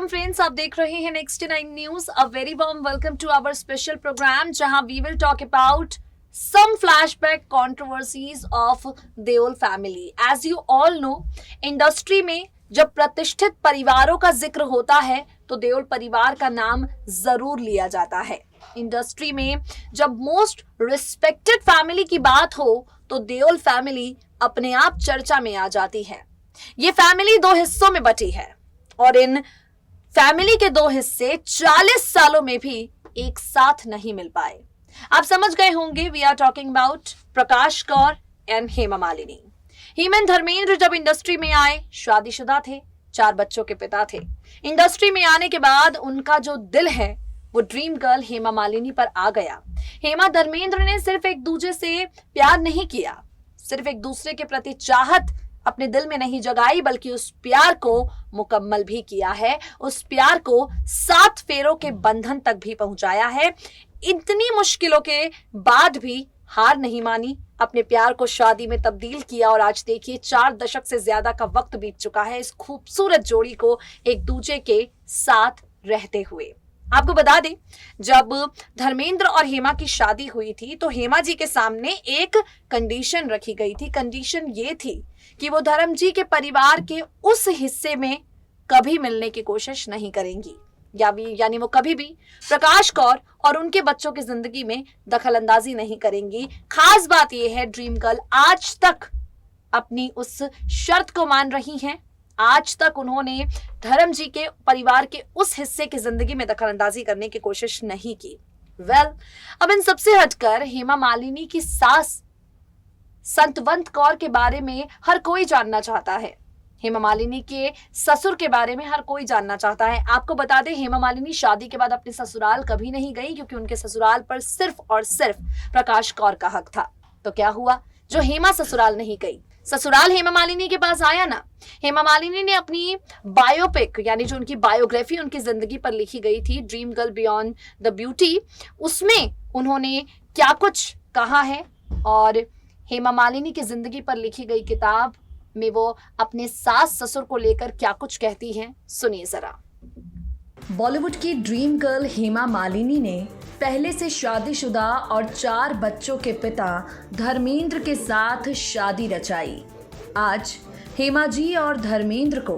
Welcome friends, आप देख रहे हैं next 9 news. A very warm welcome to our special programme जहां we will talk about some flashback controversies of Deol फैमिली। As you all know, industry में जब प्रतिष्ठित परिवारों का जिक्र होता है तो देओल परिवार का नाम जरूर लिया जाता है। इंडस्ट्री में जब मोस्ट रिस्पेक्टेड फैमिली की बात हो तो देओल फैमिली अपने आप चर्चा में आ जाती है। ये फैमिली 2 हिस्सों में बटी है और इन फैमिली के 2 हिस्से 40 सालों में भी एक साथ नहीं मिल पाए। आप समझ गए होंगे, we are talking about Prakash Kaur and Hema Malini. Hemant Dharmendra जब इंडस्ट्री में आए, शादीशुदा थे, 4 बच्चों के पिता थे। इंडस्ट्री में आने के बाद उनका जो दिल है वो ड्रीम गर्ल हेमा मालिनी पर आ गया। हेमा धर्मेंद्र ने सिर्फ एक दूसरे से प्यार नहीं किया, सिर्फ एक दूसरे के प्रति चाहत अपने दिल में नहीं जगाई, बल्कि उस प्यार को मुकम्मल भी किया है। उस प्यार को 7 फेरों के बंधन तक भी पहुंचाया है। इतनी मुश्किलों के बाद भी हार नहीं मानी, अपने प्यार को शादी में तब्दील किया और आज देखिए 4 दशक से ज्यादा का वक्त बीत चुका है इस खूबसूरत जोड़ी को एक दूसरे के साथ रहते हुए। आपको बता दें, जब धर्मेंद्र और हेमा की शादी हुई थी तो हेमा जी के सामने एक कंडीशन रखी गई थी। कंडीशन ये थी कि वो धर्म जी के परिवार के उस हिस्से में कभी मिलने की कोशिश नहीं करेंगी, यानी वो कभी भी प्रकाश कौर और उनके बच्चों की जिंदगी में दखल अंदाजी नहीं करेंगी। खास बात यह है, ड्रीम गर्ल आज तक अपनी उस शर्त को मान रही हैं। आज तक उन्होंने धर्म जी के परिवार के उस हिस्से की जिंदगी में दखल अंदाजी करने की कोशिश नहीं की। अब इन सबसे हटकर हेमा मालिनी की सास संतवंत कौर के बारे में हर कोई जानना चाहता है। हेमा मालिनी के ससुर के बारे में हर कोई जानना चाहता है। आपको बता दें, हेमा मालिनी शादी के बाद अपने ससुराल कभी नहीं गई क्योंकि उनके ससुराल पर सिर्फ और सिर्फ प्रकाश कौर का हक था। तो क्या हुआ जो हेमा ससुराल नहीं गई? ससुराल हेमा मालिनी के पास आया ना। हेमा मालिनी ने अपनी बायोपिक, यानी जो उनकी बायोग्राफी उनकी जिंदगी पर लिखी गई थी, dream girl beyond the beauty, उसमें उन्होंने क्या कुछ कहा है और हेमा मालिनी की जिंदगी पर लिखी गई किताब में वो अपने सास ससुर को लेकर क्या कुछ कहती हैं, सुनिए जरा। बॉलीवुड की ड्रीम गर्ल हेमा मालिनी ने पहले से शादीशुदा और 4 बच्चों के पिता धर्मेंद्र के साथ शादी रचाई। आज हेमा जी और धर्मेंद्र को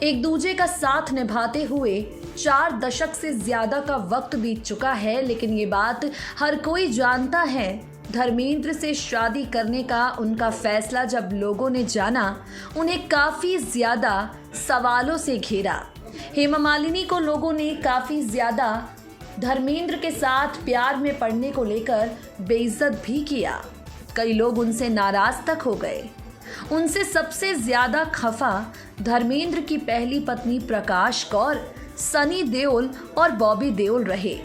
एक दूसरे का साथ निभाते हुए 4 दशक से ज्यादा का वक्त बीत चुका है, लेकिन ये बात हर कोई जानता है। धर्मेंद्र से शादी करने का उनका फैसला जब लोगों ने जाना, उन्हें काफ़ी ज़्यादा सवालों से घेरा। हेमा मालिनी को लोगों ने काफ़ी ज़्यादा धर्मेंद्र के साथ प्यार में पड़ने को लेकर बेइज्जत भी किया। कई लोग उनसे नाराज़ तक हो गए। उनसे सबसे ज़्यादा खफा धर्मेंद्र की पहली पत्नी प्रकाश कौर, सनी देओल और बॉबी देओल रहे।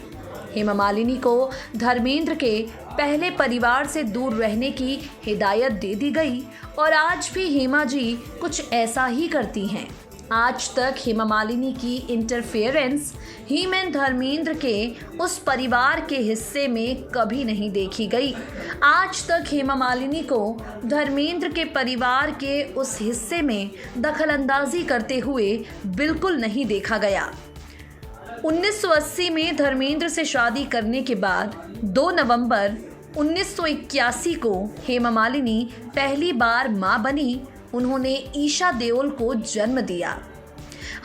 हेमा मालिनी को धर्मेंद्र के पहले परिवार से दूर रहने की हिदायत दे दी गई और आज भी हेमा जी कुछ ऐसा ही करती हैं। आज तक हेमा मालिनी की इंटरफेरेंस हेमंत धर्मेंद्र के उस परिवार के हिस्से में कभी नहीं देखी गई। आज तक हेमा मालिनी को धर्मेंद्र के परिवार के उस हिस्से में दखलंदाजी करते हुए बिल्कुल नहीं देखा गया। 1980 में धर्मेंद्र से शादी करने के बाद 2 नवंबर 1981 को हेमा मालिनी पहली बार मां बनी। उन्होंने ईशा देओल को जन्म दिया।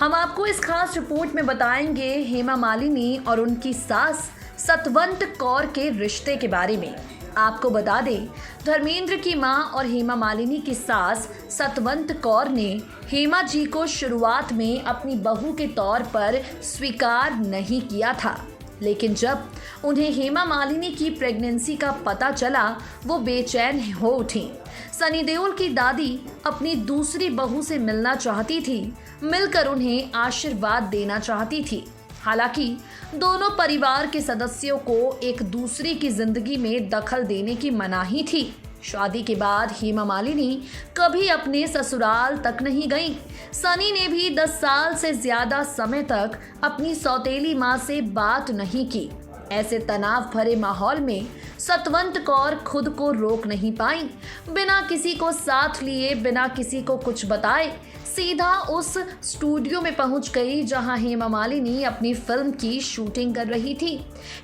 हम आपको इस खास रिपोर्ट में बताएंगे हेमा मालिनी और उनकी सास सतवंत कौर के रिश्ते के बारे में। आपको बता दें, धर्मेंद्र की मां और हेमा मालिनी की सास सतवंत कौर ने हेमा जी को शुरुआत में अपनी बहू के तौर पर स्वीकार नहीं किया था, लेकिन जब उन्हें हेमा मालिनी की प्रेगनेंसी का पता चला, वो बेचैन हो उठी। सनी देओल की दादी अपनी दूसरी बहू से मिलना चाहती थी, मिलकर उन्हें आशीर्वाद देना चाहती थी। हालांकि दोनों परिवार के सदस्यों को एक दूसरे की जिंदगी में दखल देने की मनाही थी। शादी के बाद हेमा मालिनी कभी अपने ससुराल तक नहीं गई। सनी ने भी 10 साल से ज्यादा समय तक अपनी सौतेली मां से बात नहीं की। ऐसे तनाव भरे माहौल में सतवंत कौर खुद को रोक नहीं पाई। बिना किसी को साथ लिए, बिना किसी को कुछ बताए, सीधा उस स्टूडियो में पहुंच गई जहां हेमा मालिनी अपनी फिल्म की शूटिंग कर रही थी।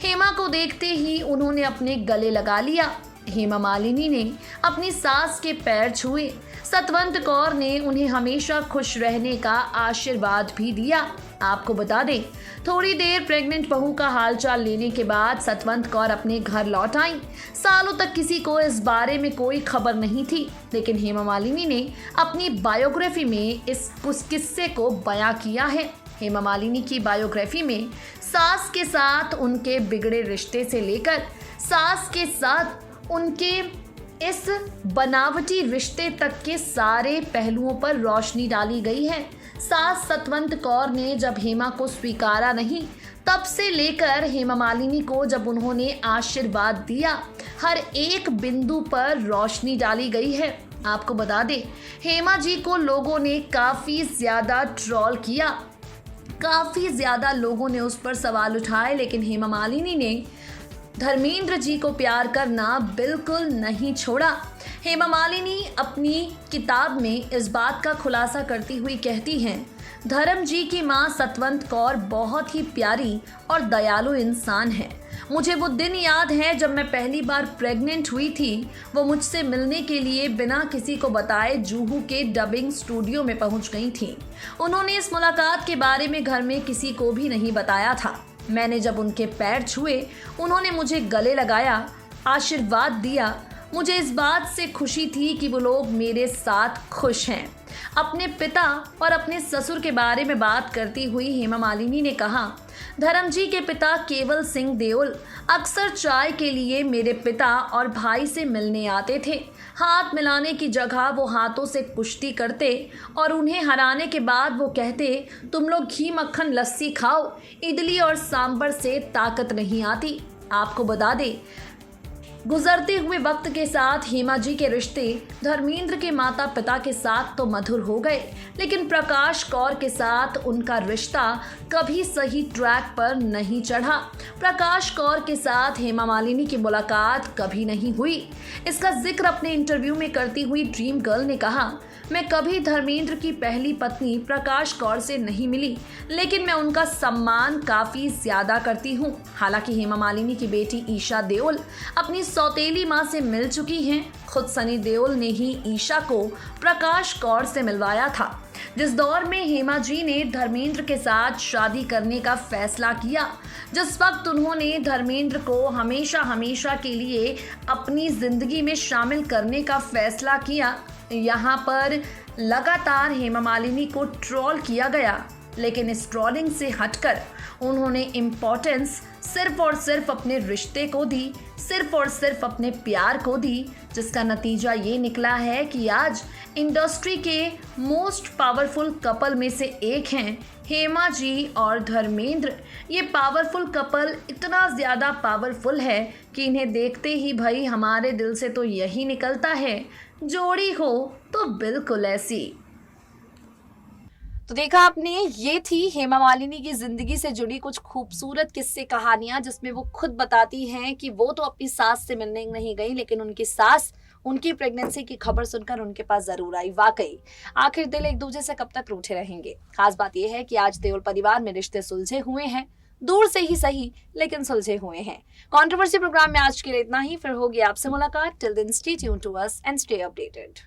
हेमा को देखते ही उन्होंने अपने गले लगा लिया। हेमा मालिनी ने अपनी सास के पैर छुए। सतवंत कौर ने उन्हें हमेशा खुश रहने का आशीर्वाद भी दिया। आपको बता दें, थोड़ी देर प्रेग्नेंट बहू का हालचाल लेने के बाद सतवंत कौर अपने घर लौट आई। सालों तक किसी को इस बारे में कोई खबर नहीं थी, लेकिन हेमा मालिनी ने अपनी बायोग्राफी में इस किस्से को बयां किया है। हेमा मालिनी की बायोग्राफी में सास के साथ उनके बिगड़े रिश्ते से लेकर सास के साथ उनके इस बनावटी रिश्ते तक के सारे पहलुओं पर रोशनी डाली गई है। सास सतवंत कौर ने जब हेमा को स्वीकारा नहीं, तब से लेकर हेमा मालिनी को जब उन्होंने आशीर्वाद दिया, हर एक बिंदु पर रोशनी डाली गई है। आपको बता दें, हेमा जी को लोगों ने काफ़ी ज़्यादा ट्रोल किया, काफ़ी ज़्यादा लोगों ने उस पर सवाल उठाए, लेकिन हेमा मालिनी ने धर्मेंद्र जी को प्यार करना बिल्कुल नहीं छोड़ा। हेमा मालिनी अपनी किताब में इस बात का खुलासा करती हुई कहती हैं, धर्म जी की मां सतवंत कौर बहुत ही प्यारी और दयालु इंसान है। मुझे वो दिन याद है जब मैं पहली बार प्रेग्नेंट हुई थी। वो मुझसे मिलने के लिए बिना किसी को बताए जूहू के डबिंग स्टूडियो में पहुंच गई थी। उन्होंने इस मुलाकात के बारे में घर में किसी को भी नहीं बताया था। मैंने जब उनके पैर छुए, उन्होंने मुझे गले लगाया, आशीर्वाद दिया। मुझे इस बात से खुशी थी कि वो लोग मेरे साथ खुश हैं। अपने पिता और अपने ससुर के बारे में बात करती हुई हेमा मालिनी ने कहा, धर्म जी के पिता केवल सिंह देओल अक्सर चाय के लिए मेरे पिता और भाई से मिलने आते थे। हाथ मिलाने की जगह वो हाथों से कुश्ती करते और उन्हें हराने के बाद वो कहते, तुम लोग घी मक्खन लस्सी खाओ, इडली और सांभर से ताकत नहीं आती। आपको बता दें, गुजरते हुए वक्त के साथ हेमा जी के रिश्ते धर्मेंद्र के माता पिता के साथ तो मधुर हो गए, लेकिन प्रकाश कौर के साथ उनका रिश्ता कभी सही ट्रैक पर नहीं चढ़ा। प्रकाश कौर के साथ हेमा मालिनी की मुलाकात कभी नहीं हुई। इसका जिक्र अपने इंटरव्यू में करती हुई ड्रीम गर्ल ने कहा, मैं कभी धर्मेंद्र की पहली पत्नी प्रकाश कौर से नहीं मिली, लेकिन मैं उनका सम्मान काफ़ी ज़्यादा करती हूँ। हालांकि हेमा मालिनी की बेटी ईशा देओल अपनी सौतेली माँ से मिल चुकी हैं। खुद सनी देओल ने ही ईशा को प्रकाश कौर से मिलवाया था। जिस दौर में हेमा जी ने धर्मेंद्र के साथ शादी करने का फैसला किया, जिस वक्त उन्होंने धर्मेंद्र को हमेशा हमेशा के लिए अपनी ज़िंदगी में शामिल करने का फैसला किया, यहाँ पर लगातार हेमा मालिनी को ट्रोल किया गया। लेकिन इस ट्रोलिंग से हटकर उन्होंने इम्पोर्टेंस सिर्फ और सिर्फ अपने रिश्ते को दी, सिर्फ और सिर्फ अपने प्यार को दी, जिसका नतीजा ये निकला है कि आज इंडस्ट्री के मोस्ट पावरफुल कपल में से एक हैं हेमा जी और धर्मेंद्र। ये पावरफुल कपल इतना ज़्यादा पावरफुल है कि इन्हें देखते ही भाई हमारे दिल से तो यही निकलता है, जोड़ी हो तो बिल्कुल ऐसी। तो देखा आपने, ये थी हेमा मालिनी की जिंदगी से जुड़ी कुछ खूबसूरत किस्से कहानियां, जिसमें वो खुद बताती हैं कि वो तो अपनी सास से मिलने नहीं गई, लेकिन उनकी सास उनकी प्रेगनेंसी की खबर सुनकर उनके पास जरूर आई। वाकई आखिर दिल एक दूसरे से कब तक रूठे रहेंगे। खास बात यह है कि आज देओल परिवार में रिश्ते सुलझे हुए हैं, दूर से ही सही लेकिन सुलझे हुए हैं। कंट्रोवर्सी प्रोग्राम में आज के लिए इतना ही। फिर होगी आपसे मुलाकात। Till then stay tuned to us and stay updated.